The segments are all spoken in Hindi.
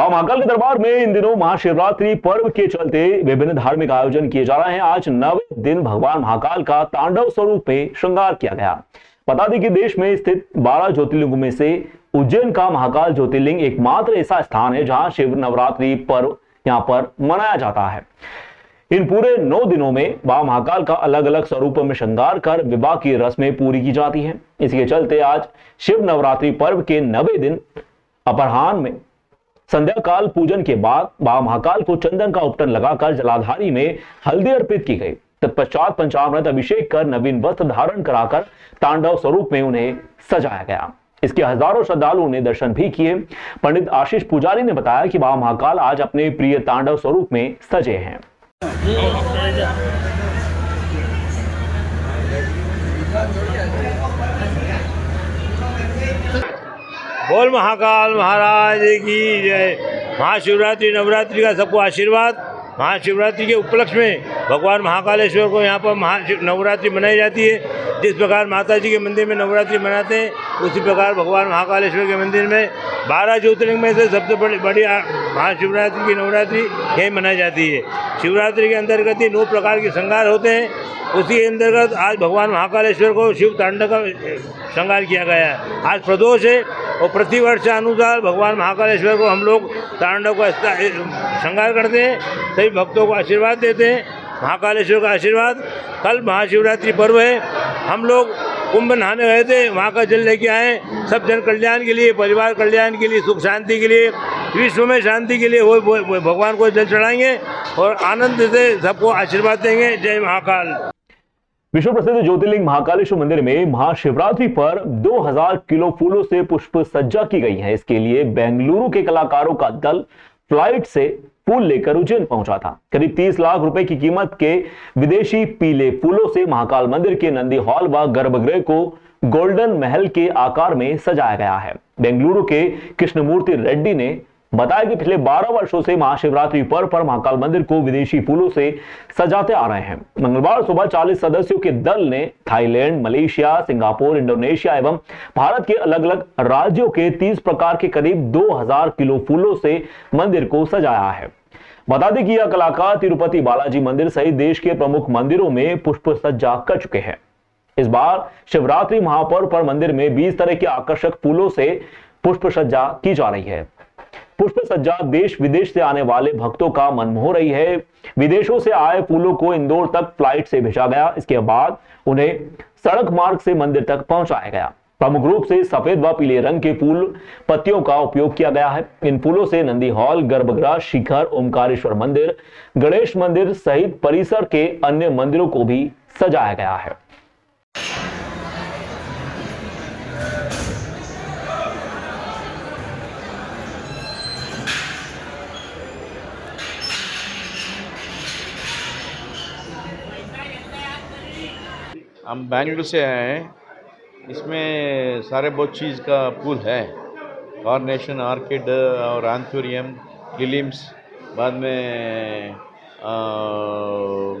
बाबा महाकाल के दरबार में इन दिनों महाशिवरात्रि पर्व के चलते विभिन्न धार्मिक आयोजन किए जा रहे हैं। आज 9वें दिन भगवान महाकाल का तांडव स्वरूप में श्रृंगार किया गया। बता दें कि देश में स्थित 12 ज्योतिर्लिंगों में से उज्जैन का महाकाल ज्योतिर्लिंग एकमात्र ऐसा स्थान है जहां शिव नवरात्रि पर्व यहां पर मनाया जाता है। इन पूरे 9 दिनों में बाबा महाकाल का अलग अलग स्वरूपों में श्रृंगार कर विवाह की रस्में पूरी की जाती हैं। इसके चलते आज शिव नवरात्रि पर्व के 9वें दिन अपराह्न में संध्या काल पूजन के बाद बाबा महाकाल को चंदन का उपटन लगाकर जलाधारी में हल्दी अर्पित की गई। तत्पश्चात पंचामृत अभिषेक कर नवीन वस्त्र धारण कराकर तांडव स्वरूप में उन्हें सजाया गया। इसके हजारों श्रद्धालुओं ने दर्शन भी किए। पंडित आशीष पुजारी ने बताया कि बाबा महाकाल आज अपने प्रिय तांडव स्वरूप में सजे हैं। बोल महाकाल महाराज की जय। महाशिवरात्रि नवरात्रि का सबको आशीर्वाद। महाशिवरात्रि के उपलक्ष्य में भगवान महाकालेश्वर को यहाँ पर नवरात्रि मनाई जाती है। जिस प्रकार माता जी के मंदिर में नवरात्रि मनाते हैं, उसी प्रकार भगवान महाकालेश्वर के मंदिर में 12 ज्योतिर्लिंग में से सबसे बड़ी महाशिवरात्रि की नवरात्रि यही मनाई जाती है। शिवरात्रि के अंतर्गत ही 9 प्रकार के श्रृंगार होते हैं। उसी के अंतर्गत आज भगवान महाकालेश्वर को शिव तांडव का श्रृंगार किया गया है। आज प्रदोष है और प्रतिवर्ष के अनुसार भगवान महाकालेश्वर को हम लोग तांडव का श्रृंगार करते हैं। सभी भक्तों को आशीर्वाद देते हैं। महाकालेश्वर का आशीर्वाद। कल महाशिवरात्रि पर्व है। हम लोग कुंभ नहाने गए थे, वहाँ का जल लेके आए। सब जन कल्याण के लिए, परिवार कल्याण के लिए, सुख शांति के लिए, विश्व में शांति के लिए वो भगवान को जल चढ़ाएंगे और आनंद से सबको आशीर्वाद देंगे। जय महाकाल। विश्व प्रसिद्ध ज्योतिर्लिंग महाकालेश्वर मंदिर में महाशिवरात्रि पर 2000 किलो फूलों से पुष्प सज्जा की गई है। इसके लिए बेंगलुरु के कलाकारों का दल फ्लाइट से फूल लेकर उज्जैन पहुंचा था। करीब 30 लाख रुपए की कीमत के विदेशी पीले फूलों से महाकाल मंदिर के नंदी हॉल व गर्भगृह को गोल्डन महल के आकार में सजाया गया है। बेंगलुरु के कृष्णमूर्ति रेड्डी ने बताया कि पिछले 12 वर्षों से महाशिवरात्रि पर्व पर महाकाल मंदिर को विदेशी फूलों से सजाते आ रहे हैं। मंगलवार सुबह 40 सदस्यों के दल ने थाईलैंड, मलेशिया, सिंगापुर, इंडोनेशिया एवं भारत के अलग अलग राज्यों के 30 प्रकार के करीब 2000 किलो फूलों से मंदिर को सजाया है। बता दें कि यह कलाकार तिरुपति बालाजी मंदिर सहित देश के प्रमुख मंदिरों में पुष्प सज्जा कर चुके हैं। इस बार शिवरात्रि महापर्व पर मंदिर में 20 तरह के आकर्षक फूलों से पुष्प सज्जा की जा रही है। पुष्प सज्जा देश विदेश से आने वाले भक्तों का मन मोह रही है। विदेशों से आए फूलों को इंदौर तक फ्लाइट से भेजा गया। इसके बाद उन्हें सड़क मार्ग से मंदिर तक पहुंचाया गया। प्रमुख रूप से सफेद व पीले रंग के फूल पत्तियों का उपयोग किया गया है। इन फूलों से नंदी हॉल, गर्भगृह, शिखर, ओमकारेश्वर मंदिर, गणेश मंदिर सहित परिसर के अन्य मंदिरों को भी सजाया गया है। हम बेंगलुरु से आए हैं। इसमें सारे बहुत चीज़ का फूल है। कार्नेशन, आर्किड और एंथोरियम, लिलिम्स, बाद में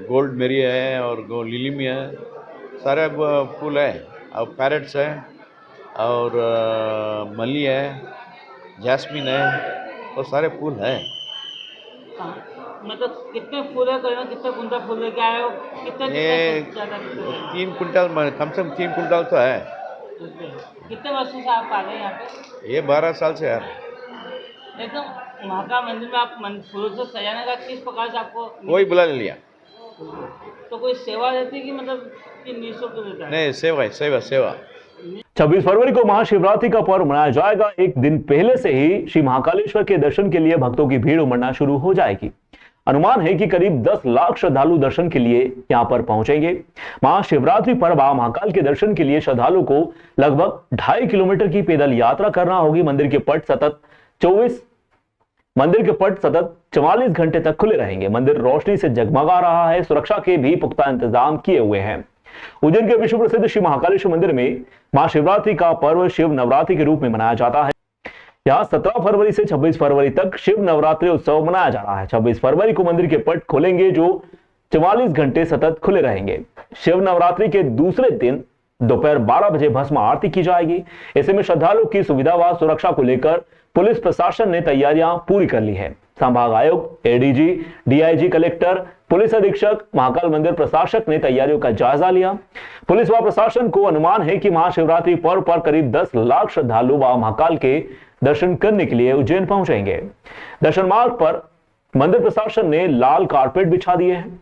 गोल्ड मेरी है और लिलिम है। सारे फूल है और पैरेट्स है और मली है, जैस्मिन है और सारे फूल हैं। मतलब कितने फूल है, कितने कुंटल फूल लेके आए हो? ये 3 कुंटल, कम से कम 3 कुंटल तो है। कितने वर्षों से आप आ रहे हैं यहाँ पे? ये 12 साल से है। एकदम महाकाल मंदिर में आप फूलों से सजाने का किस प्रकार से आपको कोई बुला ले लिया? तो कोई सेवा रहती है कि मतलब कि निःशुल्क देता है? नहीं, सेवा है, सेवा। 26 फरवरी को महाशिवरात्रि का पर्व मनाया जाएगा। एक दिन पहले से ही श्री महाकालेश्वर के दर्शन के लिए भक्तों की भीड़ उमड़ना शुरू हो जाएगी। अनुमान है कि करीब 10 लाख श्रद्धालु दर्शन के लिए यहां पर पहुंचेंगे। महाशिवरात्रि पर बाबा महाकाल के दर्शन के लिए श्रद्धालु को लगभग 2.5 किलोमीटर की पैदल यात्रा करना होगी। मंदिर के पट सतत 44 घंटे तक खुले रहेंगे। मंदिर रोशनी से जगमगा रहा है। सुरक्षा के भी पुख्ता इंतजाम किए हुए हैं। उज्जैन के विश्व प्रसिद्ध श्री महाकालेश्वर मंदिर में महाशिवरात्रि का पर्व शिव नवरात्रि के रूप में मनाया जाता है। यहाँ 17 फरवरी से 26 फरवरी तक शिव नवरात्रि उत्सव मनाया जा रहा है। 26 फरवरी को मंदिर के पट खोलेंगे जो 44 घंटे सतत खुले रहेंगे। शिव नवरात्रि के दूसरे दिन दोपहर 12 बजे भस्म आरती की जाएगी। ऐसे में श्रद्धालुओं की सुविधा व सुरक्षा को लेकर पुलिस प्रशासन ने तैयारियां पूरी कर ली है। संभाग आयुक्त, एडीजी, डीआईजी, कलेक्टर, पुलिस अधीक्षक, महाकाल मंदिर प्रशासक ने तैयारियों का जायजा लिया। पुलिस व प्रशासन को अनुमान है कि महाशिवरात्रि पर्व पर करीब 10 लाख श्रद्धालु व महाकाल के दर्शन करने के लिए उज्जैन पहुंचेंगे। दर्शन मार्ग पर मंदिर प्रशासन ने लाल कारपेट बिछा दिए हैं।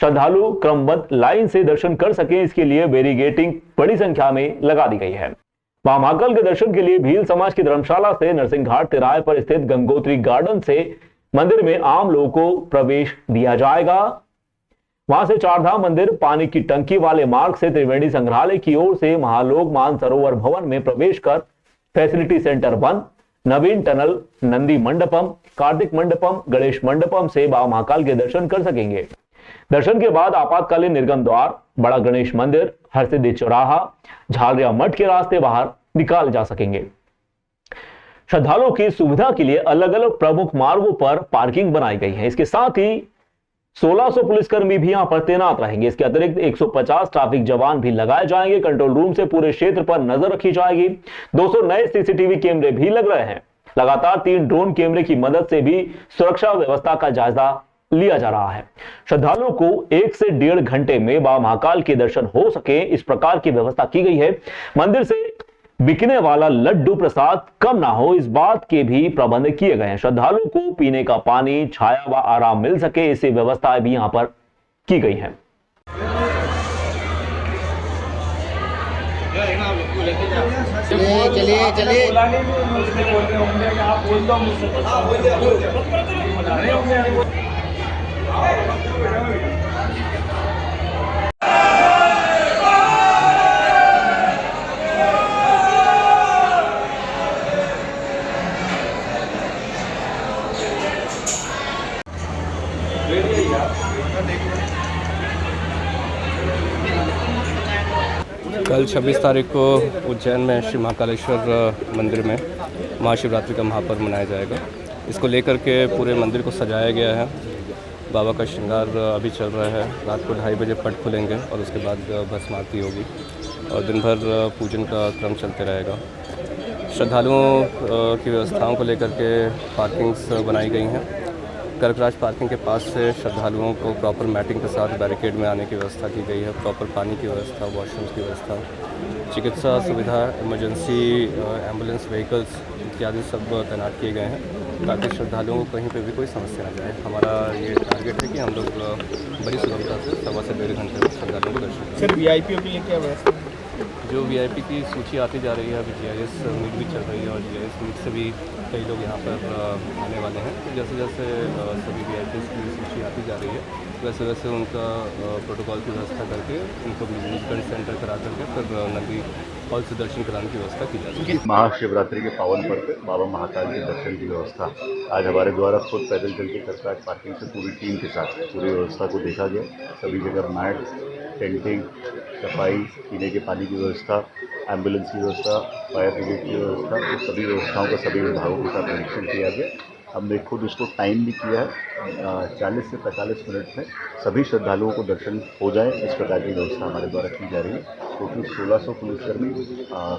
श्रद्धालु क्रमबद्ध लाइन से दर्शन कर सके, इसके लिए बैरिकेडिंग बड़ी संख्या में लगा दी गई है। महाकाल के दर्शन के लिए भील समाज की धर्मशाला से नरसिंह घाट तिराहे पर स्थित गंगोत्री गार्डन से मंदिर में आम लोगों को प्रवेश दिया जाएगा। वहां से चारधाम मंदिर, पानी की टंकी वाले मार्ग से त्रिवेणी संग्रहालय की ओर से महालोक मानसरोवर भवन में प्रवेश कर फैसिलिटी सेंटर 1, नवीन टनल, नंदी मंडपम, कार्तिक मंडपम, गणेश मंडपम से बाबा महाकाल के दर्शन कर सकेंगे। दर्शन के बाद आपातकालीन निर्गम द्वार, बड़ा गणेश मंदिर, हरसिद्धि चौराहा, झालरिया मठ के रास्ते बाहर निकाले जा सकेंगे। श्रद्धालुओं की सुविधा के लिए अलग अलग प्रमुख मार्गों पर पार्किंग बनाई गई है। इसके साथ ही 1600 पुलिसकर्मी भी यहां पर तैनात रहेंगे। इसके अतिरिक्त 150 ट्रैफिक जवान भी लगाए जाएंगे। कंट्रोल रूम से पूरे क्षेत्र पर नजर रखी जाएगी। 200 नए सीसीटीवी कैमरे भी लग रहे हैं। लगातार 3 ड्रोन कैमरे की मदद से भी सुरक्षा व्यवस्था का जायजा लिया जा रहा है। श्रद्धालुओं को 1 से 1.5 घंटे में बाबा महाकाल के दर्शन हो सके, इस प्रकार की व्यवस्था की गई है। मंदिर से बिकने वाला लड्डू प्रसाद कम ना हो, इस बात के भी प्रबंध किए गए हैं। श्रद्धालुओं को पीने का पानी, छाया व आराम मिल सके, ऐसी व्यवस्थाएं भी यहां पर की गई हैं। चलिए चलिए कल 26 तारीख को उज्जैन में श्री महाकालेश्वर मंदिर में महाशिवरात्रि का महापर्व मनाया जाएगा। इसको लेकर के पूरे मंदिर को सजाया गया है। बाबा का श्रृंगार अभी चल रहा है। रात को 2:30 बजे पट खुलेंगे और उसके बाद भस्म आरती होगी और दिन भर पूजन का क्रम चलते रहेगा। श्रद्धालुओं की व्यवस्थाओं को लेकर के पार्किंग्स बनाई गई हैं। कर्कराज पार्किंग के पास से श्रद्धालुओं को प्रॉपर मैटिंग के साथ बैरिकेड में आने की व्यवस्था की गई है। प्रॉपर पानी की व्यवस्था, वॉशरूम्स की व्यवस्था, चिकित्सा सुविधा, इमरजेंसी एम्बुलेंस व्हीकल्स इत्यादि सब तैनात किए गए हैं ताकि श्रद्धालुओं को कहीं पे भी कोई समस्या न जाए। हमारा ये टारगेट है कि हम लोग बड़ी सुगमता से 1.25 से 1.5 घंटे में श्रद्धालुओं को दर्शन करें। सर वीआईपी के लिए क्या व्यवस्था? जो वीआईपी की सूची आती जा रही है, अभी जीआईएस मीट भी चल रही है और जीआईएस मीट से भी कई लोग यहाँ पर आने वाले हैं। तो जैसे जैसे सभी वीआईपी की सूची आती जा रही है वैसे वैसे उनका प्रोटोकॉल की व्यवस्था करके उनको म्यूजिकल सेंटर करा करके फिर नंदी हॉल से दर्शन कराने की व्यवस्था की जाती है। महाशिवरात्रि के पावन पर्व पर बाबा महाकाल के दर्शन की व्यवस्था आज हमारे द्वारा खुद पैदल चल के कर्कराज पार्किंग से पूरी टीम के साथ पूरी व्यवस्था को देखा गया। सभी जगह मैट, टेंटिंग, सफाई, पीने के पानी की व्यवस्था, एम्बुलेंस की व्यवस्था, फायर ब्रिगेड की व्यवस्था, तो सभी व्यवस्थाओं का सभी विभागों के साथ निरीक्षण किया गया। हमने खुद उसको टाइम भी किया है। 40 से 45 मिनट में सभी श्रद्धालुओं को दर्शन हो जाए, इस प्रकार की व्यवस्था हमारे द्वारा की जा रही है। टोटल 1600 पुलिसकर्मी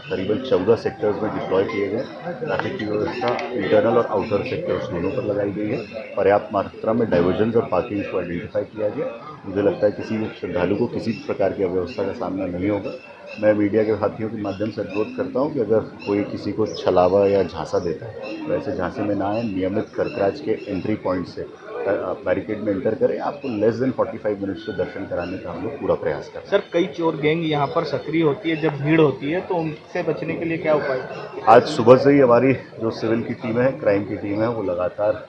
करीबन 14 सेक्टर्स में डिप्लॉय किए गए। ट्रैफिक की व्यवस्था इंटरनल और आउटर सेक्टर्स दोनों पर लगाई गई है। पर्याप्त मात्रा में डाइवर्जन्स और पार्किंग को आइडेंटिफाई किया गया। मुझे लगता है किसी श्रद्धालु को किसी प्रकार की अव्यवस्था का सामना नहीं होगा। मैं मीडिया के साथियों के माध्यम से अनुरोध करता हूं कि अगर कोई किसी को छलावा या झांसा देता है तो ऐसे झांसे में ना आए। नियमित कर्कराज के एंट्री पॉइंट से बैरिकेड में एंटर करें। आपको लेस देन 45 मिनट्स से दर्शन कराने का हम लोग पूरा प्रयास करें। सर कई चोर गैंग यहाँ पर सक्रिय होती है जब भीड़ होती है, तो उनसे बचने के लिए क्या उपाय? आज सुबह से ही हमारी जो सिविल की टीम है, क्राइम की टीम है, वो लगातार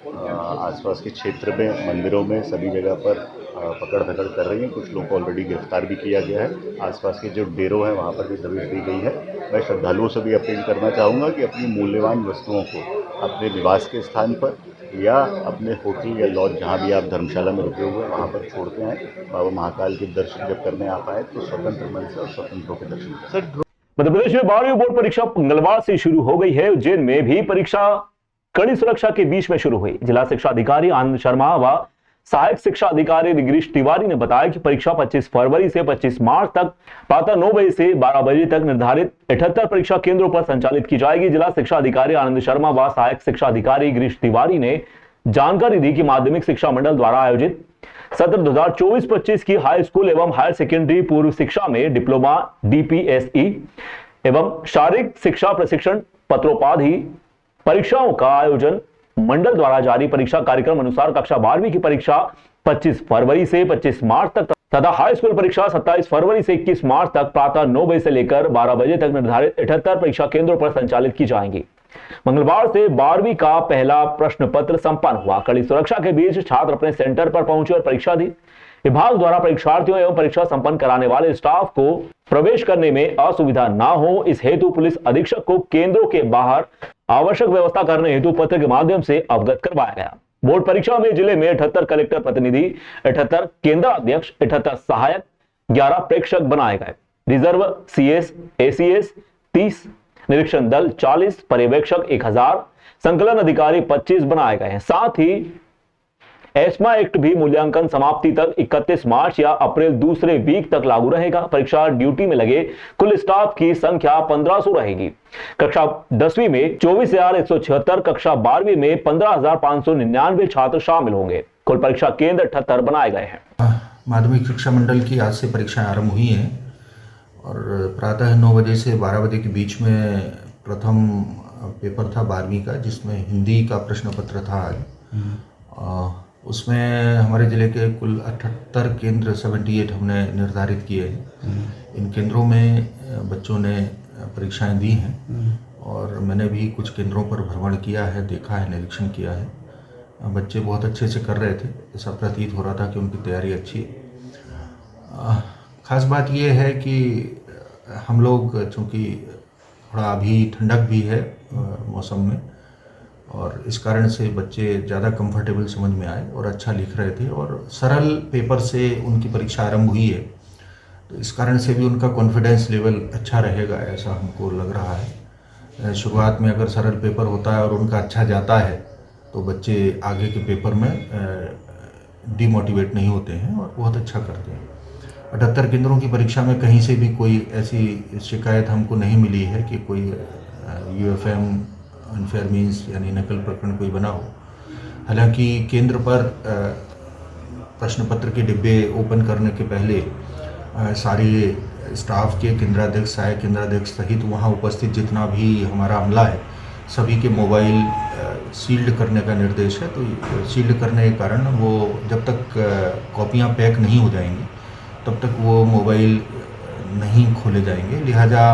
आसपास के क्षेत्र में, मंदिरों में, सभी जगह पर पकड़ धकड़ कर रही है। कुछ लोगों को ऑलरेडी गिरफ्तार भी किया गया है। आसपास के जो डेरों हैं वहाँ पर भी दबिश दी गई है। मैं श्रद्धालुओं से भी अपील करना चाहूँगा कि अपनी मूल्यवान वस्तुओं को अपने निवास के स्थान पर या अपने होटल या लॉज जहाँ भी आप धर्मशाला में रुके हुए हैं वहाँ पर छोड़ते हैं। बाबा महाकाल के दर्शन जब करने आप आए तो स्वतंत्र मन से और स्वतंत्र होकर दर्शन करें। मध्य प्रदेश में 12वीं बोर्ड परीक्षा मंगलवार से शुरू हो गई है। उज्जैन में भी परीक्षा कड़ी सुरक्षा के बीच में शुरू हुई। जिला शिक्षा अधिकारी आनंद शर्मा व सहायक शिक्षा अधिकारी गिरीश तिवारी ने बताया कि परीक्षा 25 फरवरी से 25 मार्च तक प्रातः 9 बजे से 12 बजे तक निर्धारित 78 परीक्षा केंद्रों पर संचालित की जाएगी। जिला शिक्षा अधिकारी आनंद शर्मा व सहायक शिक्षा अधिकारी गिरीश तिवारी ने जानकारी दी कि माध्यमिक शिक्षा मंडल द्वारा आयोजित सत्र 2024-25 की हाई स्कूल एवं हायर सेकेंडरी पूर्व शिक्षा में डिप्लोमा, DPSE एवं शारीरिक शिक्षा प्रशिक्षण पत्रोपाधि परीक्षाओं का आयोजन मंडल द्वारा जारी परीक्षा कार्यक्रम अनुसार कक्षा 12वीं की परीक्षा 25 फरवरी से 25 मार्च तक तथा हाई स्कूल परीक्षा 27 फरवरी से 21 मार्च तक प्रातः 9 बजे से लेकर 12 बजे तक निर्धारित 78 परीक्षा केंद्रों पर संचालित की जाएंगी। मंगलवार से 12वीं का पहला प्रश्न पत्र संपन्न हुआ। कड़ी सुरक्षा के बीच छात्र अपने सेंटर पर पहुंचे और परीक्षा दी। विभाग द्वारा परीक्षार्थियों एवं परीक्षा संपन्न कराने वाले स्टाफ को प्रवेश करने में असुविधा न हो, इस हेतु पुलिस अधीक्षक को केंद्रों के बाहर आवश्यक व्यवस्था करने हेतु पत्र के माध्यम से अवगत करवाया गया। बोर्ड परीक्षा में जिले में 78 कलेक्टर प्रतिनिधि, 78 केंद्राध्यक्ष, 78 सहायक, 11 प्रेक्षक बनाए गए। रिजर्व CS, ACS 30, निरीक्षण दल 40, पर्यवेक्षक 1000, संकलन अधिकारी 25 बनाए गए हैं। साथ ही एस्मा एक्ट भी मूल्यांकन समाप्ति तक 31 मार्च या अप्रैल दूसरे वीक तक लागू रहेगा। परीक्षा ड्यूटी में लगे कुल स्टाफ की संख्या 1500 रहेगी। कक्षा 10वीं में 24,176, कक्षा 12वीं में 15,599 छात्र शामिल होंगे। कुल परीक्षा केंद्र 78 बनाए गए हैं। माध्यमिक शिक्षा मंडल की आज से परीक्षाएं आरंभ हुई हैं और प्रातः 9 बजे से 12 बजे के बीच में प्रथम पेपर था 12वीं का, जिसमें हिंदी का प्रश्न पत्र था आज। उसमें हमारे ज़िले के कुल 78 केंद्र 78 हमने निर्धारित किए हैं। इन केंद्रों में बच्चों ने परीक्षाएं दी हैं और मैंने भी कुछ केंद्रों पर भ्रमण किया है, देखा है, निरीक्षण किया है। बच्चे बहुत अच्छे से कर रहे थे, ऐसा प्रतीत हो रहा था कि उनकी तैयारी अच्छी है। ख़ास बात यह है कि हम लोग चूँकि थोड़ा अभी ठंडक भी है मौसम में, और इस कारण से बच्चे ज़्यादा कंफर्टेबल समझ में आए और अच्छा लिख रहे थे और सरल पेपर से उनकी परीक्षा आरंभ हुई है, तो इस कारण से भी उनका कॉन्फिडेंस लेवल अच्छा रहेगा, ऐसा हमको लग रहा है। शुरुआत में अगर सरल पेपर होता है और उनका अच्छा जाता है तो बच्चे आगे के पेपर में डिमोटिवेट नहीं होते हैं और बहुत अच्छा करते हैं। 78 केंद्रों की परीक्षा में कहीं से भी कोई ऐसी शिकायत हमको नहीं मिली है कि कोई UFM अनफेयर मीन्स यानी नकल प्रकरण कोई बना हो। हालांकि केंद्र पर प्रश्न पत्र के डिब्बे ओपन करने के पहले सारे स्टाफ के केंद्राध्यक्ष, सहायक केंद्राध्यक्ष सहित वहां उपस्थित जितना भी हमारा अमला है, सभी के मोबाइल सील्ड करने का निर्देश है। तो सील्ड करने के कारण वो जब तक कॉपियां पैक नहीं हो जाएंगी तब तक वो मोबाइल नहीं खोले जाएंगे। लिहाजा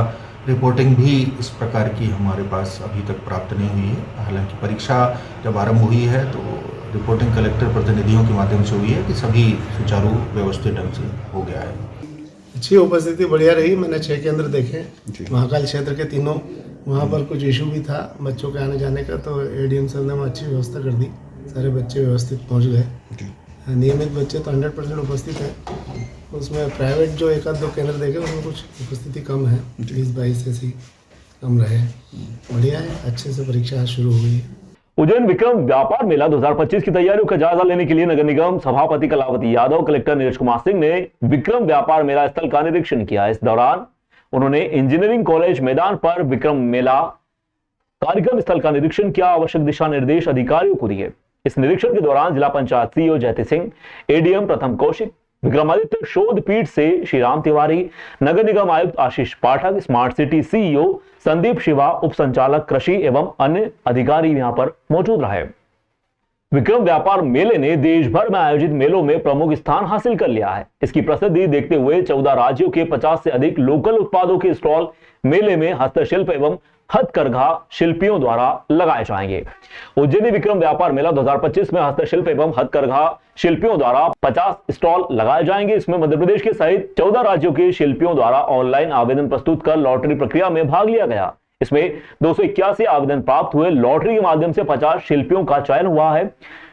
रिपोर्टिंग भी इस प्रकार की हमारे पास अभी तक प्राप्त नहीं हुई है। हालांकि परीक्षा जब आरंभ हुई है तो रिपोर्टिंग कलेक्टर प्रतिनिधियों के माध्यम से हुई है कि सभी सुचारू व्यवस्थित ढंग से हो गया है। अच्छी उपस्थिति बढ़िया रही। मैंने 6 केंद्र देखे महाकाल क्षेत्र के तीनों। वहाँ पर कुछ इशू भी था बच्चों के आने जाने का, तो ADM सर ने अच्छी व्यवस्था कर दी, सारे बच्चे व्यवस्थित पहुँच गए। नियमित बच्चे तो 100% उपस्थित हैं। उसमें प्राइवेट जो 1-2 केंद्र देखे उसमें कुछ उपस्थिति कम है, 20-22 ऐसी कम रहे। बढ़िया है, अच्छे से परीक्षा शुरू हुई है। उज्जैन विक्रम व्यापार मेला 2025 की तैयारियों का जायजा लेने के लिए नगर निगम सभापति कलावती यादव, कलेक्टर नीरज कुमार सिंह ने विक्रम व्यापार मेला स्थल का निरीक्षण किया। इस दौरान उन्होंने इंजीनियरिंग कॉलेज मैदान पर विक्रम मेला कार्यक्रम स्थल का निरीक्षण किया, आवश्यक दिशा निर्देश अधिकारियों को दिए। इस निरीक्षण के दौरान जिला पंचायत CEO जयति सिंह, ADM प्रथम कौशिक, विक्रमादित्य शोध पीठ से श्रीराम तिवारी, नगर निगम आयुक्त Ashish Pathak, smart city CEO Sandeep Shiva, उप संचालक कृषि एवं अन्य अधिकारी यहां पर मौजूद रहे। विक्रम व्यापार मेले ने देश भर में आयोजित मेलों में प्रमुख स्थान हासिल कर लिया है। इसकी प्रसिद्धि देखते हुए 14 राज्यों के 50 से अधिक लोकल उत्पादों के स्टॉल मेले में हस्तशिल्प एवं हथकरघा शिल्पियों द्वारा लगाए जाएंगे। उज्जैनी विक्रम व्यापार मेला 2025 में हस्तशिल्प एवं हथकरघा शिल्पियों द्वारा 50 स्टॉल लगाए जाएंगे। इसमें मध्य प्रदेश के सहित 14 राज्यों के शिल्पियों द्वारा ऑनलाइन आवेदन प्रस्तुत कर लॉटरी प्रक्रिया में भाग लिया गया। इसमें 281 आवेदन प्राप्त हुए। लॉटरी के माध्यम से 50 शिल्पियों का चयन हुआ है।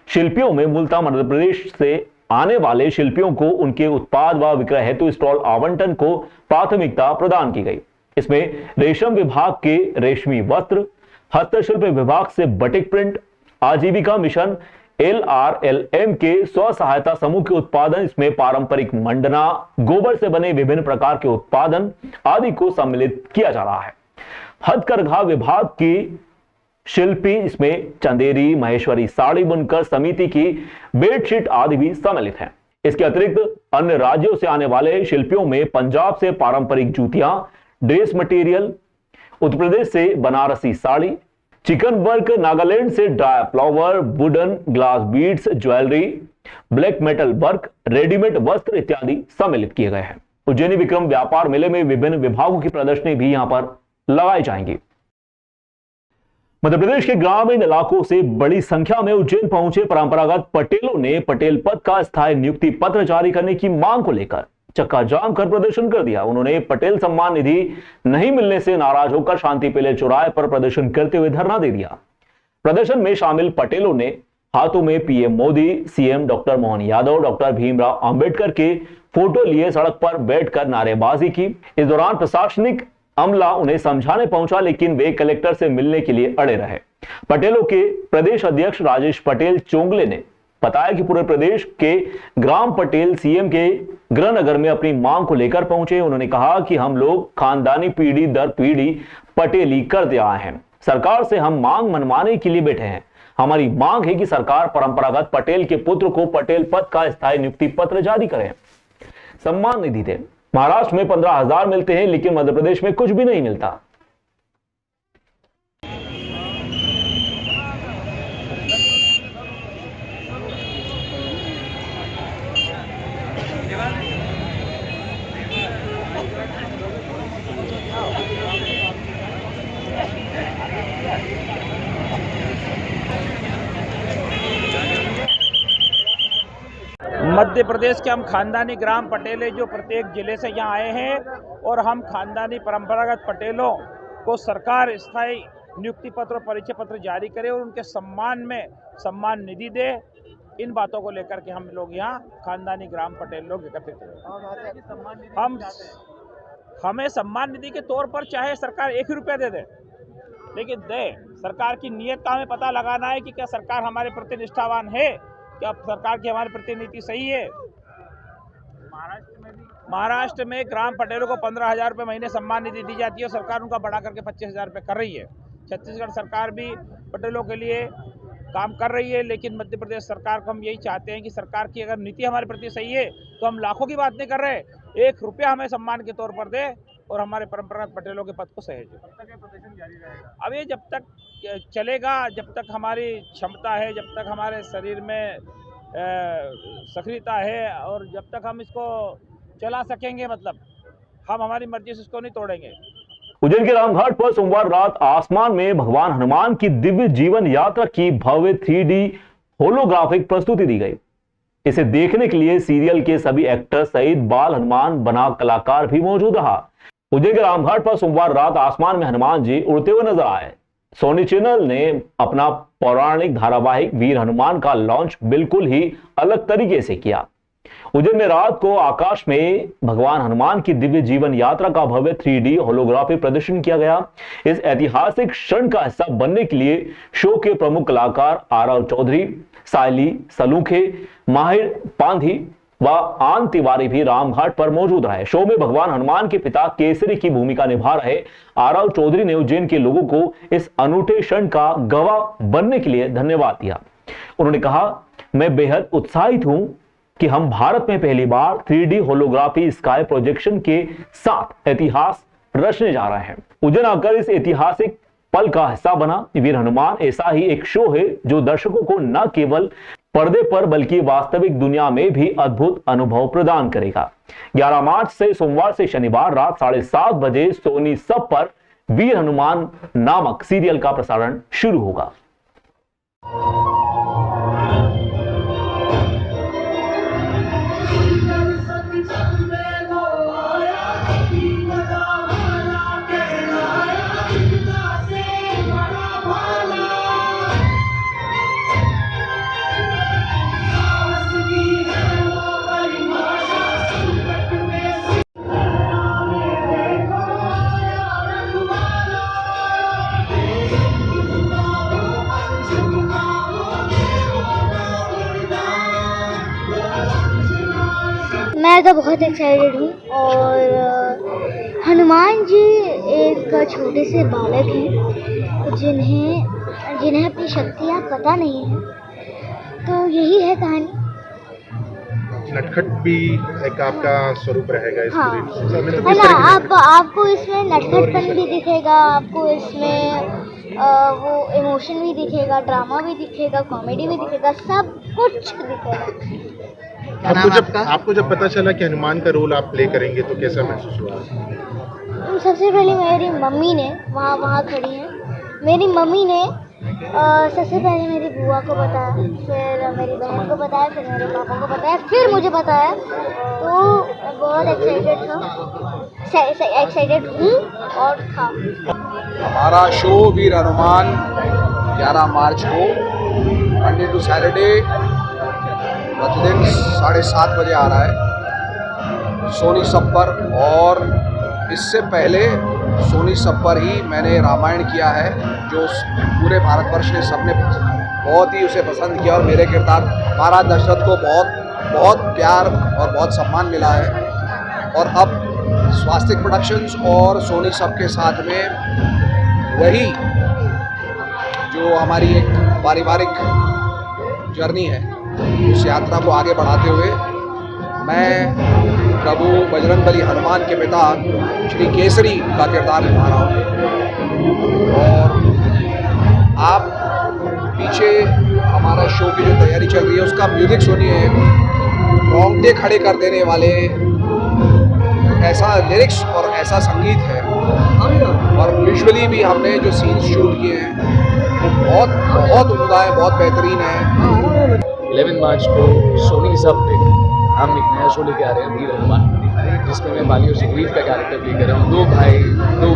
शिल्पियों में मूलतः मध्य प्रदेश से आने वाले शिल्पियों को उनके उत्पाद व विक्रय हेतु स्टॉल आवंटन को प्राथमिकता प्रदान की गई। इसमें रेशम विभाग के रेशमी वस्त्र, हस्तशिल्प विभाग से बटिक प्रिंट, आजीविका मिशन LRLM के स्व सहायता समूह के उत्पादन, इसमें पारंपरिक मंडना, गोबर से बने विभिन्न प्रकार के उत्पादन आदि को सम्मिलित किया जा रहा है। हथकरघा विभाग की शिल्पी इसमें चंदेरी, महेश्वरी साड़ी बुनकर समिति की बेडशीट आदि भी सम्मिलित हैं। इसके अतिरिक्त अन्य राज्यों से आने वाले शिल्पियों में पंजाब से पारंपरिक जूतियां, ड्रेस मटेरियल, उत्तर प्रदेश से बनारसी साड़ी, चिकन वर्क, नागालैंड से dry flower, wooden, glass beads, jewellery, black metal work, readymade वस्त्र इत्यादि सम्मिलित किए गए हैं। उज्जैनी विक्रम व्यापार मेले में विभिन्न विभागों की प्रदर्शनी भी यहां पर लगाई जाएंगी। मध्य प्रदेश के ग्रामीण इलाकों से बड़ी संख्या में उज्जैन पहुंचे परंपरागत पटेलों ने पटेल पद का स्थायी नियुक्ति पत्र जारी करने की मांग को लेकर चक्का जाम कर प्रदर्शन कर दिया। उन्होंने पटेल सम्मान निधि नहीं मिलने से नाराज होकर शांति पेले चौराहे पर प्रदर्शन करते हुए धरना दे दिया। प्रदर्शन में शामिल पटेलों ने हाथों में PM Modi, CM doctor Mohan Yadav, doctor Bhimrao Ambedkar के फोटो लिए सड़क पर बैठकर नारेबाजी की। इस दौरान प्रशासनिक अमला उन्हें समझाने पहुंचा, लेकिन वे कलेक्टर से मिलने के लिए अड़े रहे। पटेलों के प्रदेश अध्यक्ष राजेश पटेल चोंगले ने बताया कि पूरे प्रदेश के ग्राम पटेल सीएम के गृहनगर में अपनी मांग को लेकर पहुंचे। उन्होंने कहा कि हम लोग खानदानी पीढ़ी दर पीढ़ी पटेली करते आए हैं। सरकार से हम मांग मनवाने के लिए बैठे हैं। हमारी मांग है कि सरकार परंपरागत पटेल के पुत्र को पटेल पद का स्थायी नियुक्ति पत्र जारी करें, सम्मान निधि दें। महाराष्ट्र में 15,000 मिलते हैं, लेकिन मध्य प्रदेश में कुछ भी नहीं मिलता। मध्य प्रदेश के हम खानदानी ग्राम पटेले जो प्रत्येक जिले से यहाँ आए हैं और हम खानदानी परंपरागत पटेलों को सरकार स्थायी नियुक्ति पत्र और परिचय पत्र जारी करे और उनके सम्मान में सम्मान निधि दे। इन बातों को लेकर के हम लोग यहाँ खानदानी ग्राम पटेल लोग एकत्रित हुए। हमें सम्मान निधि के तौर पर चाहे सरकार 1 रुपया दे दे, लेकिन दे। सरकार की नीयत का हमें पता लगाना है कि क्या सरकार हमारे प्रति निष्ठावान है, क्या सरकार की हमारी प्रतिनीति सही है। महाराष्ट्र में ग्राम पटेलों को 15,000 रुपये महीने सम्मान निधि दी जाती है और सरकार उनका बढ़ा करके 25,000 रुपये कर रही है। छत्तीसगढ़ सरकार भी पटेलों के लिए काम कर रही है, लेकिन मध्य प्रदेश सरकार को हम यही चाहते हैं कि सरकार की अगर नीति हमारे प्रति सही है तो हम लाखों की बात नहीं कर रहे, 1 रुपया हमें सम्मान के तौर पर दे और हमारे परंपरागत पटेलों के पद को सहेजे। अब ये जब तक चलेगा, जब तक हमारी क्षमता है, जब तक हमारे शरीर में सक्रियता है और जब तक हम इसको चला सकेंगे, मतलब हम हमारी मर्जी से इसको नहीं तोड़ेंगे। उज्जैन के रामघाट पर सोमवार रात आसमान में भगवान हनुमान की दिव्य जीवन यात्रा की भव्य 3D होलोग्राफिक प्रस्तुति दी गई। इसे देखने के लिए सीरियल के सभी एक्टर सहित बाल हनुमान बना कलाकार भी मौजूद रहा। उज्जैन के रामघाट पर सोमवार रात आसमान में हनुमान जी उड़ते हुए नजर आए। सोनी चैनल ने अपना पौराणिक धारावाहिक वीर हनुमान का लॉन्च बिल्कुल ही अलग तरीके से किया। उज्जैन में रात को आकाश में भगवान हनुमान की दिव्य जीवन यात्रा का भव्य 3D होलोग्राफी प्रदर्शन किया गया। इस ऐतिहासिक क्षण का हिस्सा बनने के लिए शो के प्रमुख कलाकार आरव चौधरी, सायली सलूखे, माहिर पांधी व आन तिवारी भी रामघाट पर मौजूद रहे। शो में भगवान हनुमान के पिता केसरी की भूमिका निभा रहे आरव चौधरी ने उज्जैन के लोगों को इस अनूठे क्षण का गवाह बनने के लिए धन्यवाद दिया। उन्होंने कहा, मैं बेहद उत्साहित हूं कि हम भारत में पहली बार 3D होलोग्राफी स्काई प्रोजेक्शन के साथ इतिहास रचने जा रहे हैं। उज्जैन आकर इस ऐतिहासिक पल का हिस्सा बना। वीर हनुमान ऐसा ही एक शो है जो दर्शकों को न केवल पर्दे पर बल्कि वास्तविक दुनिया में भी अद्भुत अनुभव प्रदान करेगा। 11 मार्च से सोमवार से शनिवार रात 7:30 बजे सोनी सब पर वीर हनुमान नामक सीरियल का प्रसारण शुरू होगा। मैं तो बहुत एक्साइटेड हूँ। और हनुमान जी एक छोटे से बालक हैं जिन्हें अपनी शक्तियाँ पता नहीं है, तो यही है कहानी। नटखट भी एक आपका स्वरूप रहेगा इस हाँ, पूरी है ना। आपको इसमें नटखटपन भी दिखेगा, आपको इसमें वो इमोशन भी दिखेगा, ड्रामा भी दिखेगा, कॉमेडी भी दिखेगा, सब कुछ दिखेगा। आपको जब पता चला कि हनुमान का रोल आप प्ले करेंगे तो कैसा महसूस हुआ? सबसे पहले मेरी मम्मी ने वहाँ खड़ी हैं, मेरी मम्मी ने सबसे पहले मेरी बुआ को बताया, फिर मेरी बहन को बताया, फिर मेरे पापा को बताया, फिर मुझे बताया। तो बहुत एक्साइटेड हूँ और था। हमारा शो वीर हनुमान 11 मार्च को मंडे टू सैटरडे प्रतिदिन 7:30 बजे आ रहा है सोनी सब पर। और इससे पहले सोनी सब पर ही मैंने रामायण किया है, जो पूरे भारतवर्ष ने सबने बहुत ही उसे पसंद किया और मेरे किरदार महाराज दशरथ को बहुत प्यार और बहुत सम्मान मिला है। और अब स्वास्तिक प्रोडक्शंस और सोनी सब के साथ में वही जो हमारी एक पारिवारिक जर्नी है, उस यात्रा को आगे बढ़ाते हुए मैं प्रभु बजरंगबली हनुमान के पिता श्री केसरी का किरदार निभा रहा हूँ। और आप पीछे हमारा शो की जो तैयारी चल रही है उसका म्यूज़िक सुनिए, रोंगटे खड़े कर देने वाले ऐसा लिरिक्स और ऐसा संगीत है। और विजुअली भी हमने जो सीन्स शूट किए हैं बहुत उम्दा है, बहुत बेहतरीन है। 11 मार्च को सोनी सब पे हम एक नया शो लेके आ रहे हैं वीर हनुमान, जिसमें मैं बाली और सुग्रीव का कैरेक्टर प्ले कर रहा हूँ। 2 भाई, 2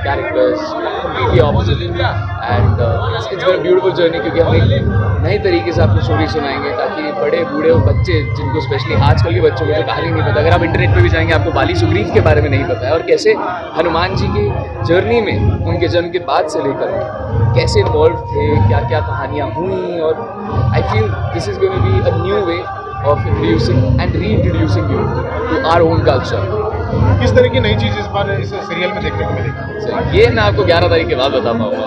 characters completely opposite and it's been a beautiful journey, क्योंकि हम एक नए तरीके से आपको स्टोरी सुनाएंगे ताकि बड़े बूढ़े और बच्चे, जिनको स्पेशली आजकल के बच्चों को जो कहानी नहीं पता, अगर आप इंटरनेट पे भी जाएंगे आपको बाली सुग्रीव के बारे में नहीं पता है और कैसे हनुमान जी की जर्नी में उनके जन्म के बाद से लेकर कैसे इन्वॉल्व थे, क्या क्या कहानियाँ हुई। और I feel this is going to be a new way of introducing and reintroducing you to our own culture. किस तरह की नई चीज़ इस बार इस सीरियल में देखने को मिलेगी? ये मैं आपको 11 तारीख के बाद बता पाऊँगा।